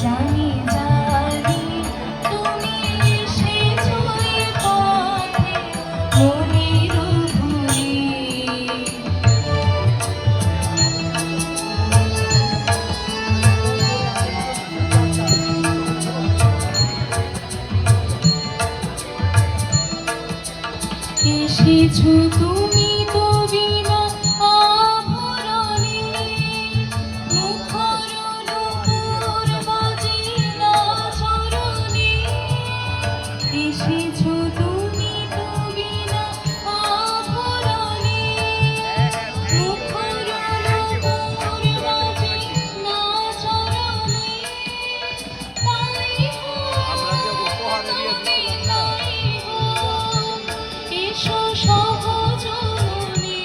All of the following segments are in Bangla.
জানি জানি তুমি এসেছো এ পথে মনের ঘুরে। এসেছো তুমি তো বিনা আভরণে, মুখর নূপুর বাজে না চরণে। এসেছো তুমি তো বিনা আভরণে, মুখর নূপুর বাজে না চরণে। তাই এসো সহজ মনে,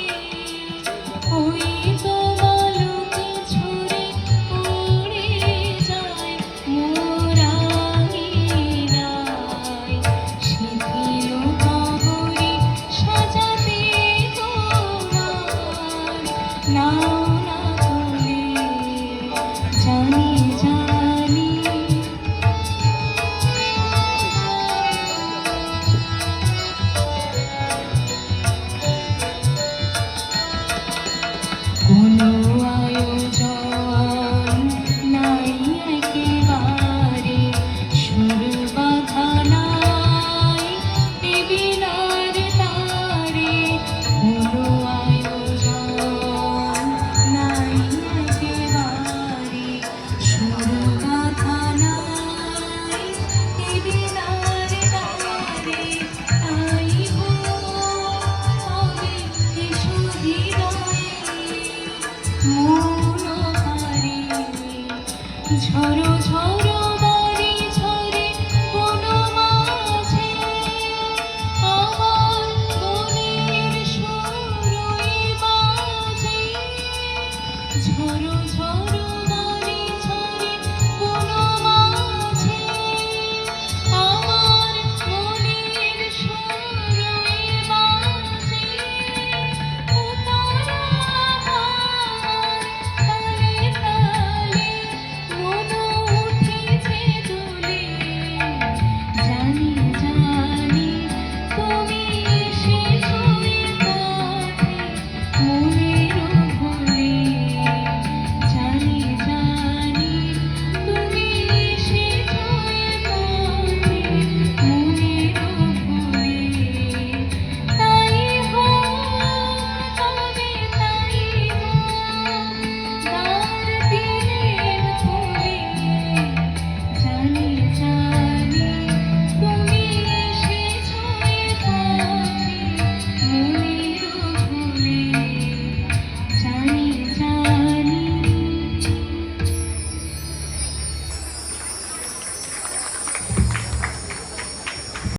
ওই তো বালুকে ছুঁড়ে উড়ে যায় মোর আঙিনায়। শিথিল কবরে সাজাতে তোমার নাও না তুলে। জানি জানি কোনো আয়োজন নাই একেবারে, সুর বাঁধা নাই এ বীণার তারে। কোনো আয়োজন নাই একেবারে, সুর বাঁধা নাই এ বীণার তারে। তাই হবে এসো হৃদয়ে মন হারে, ঝরো ঝরো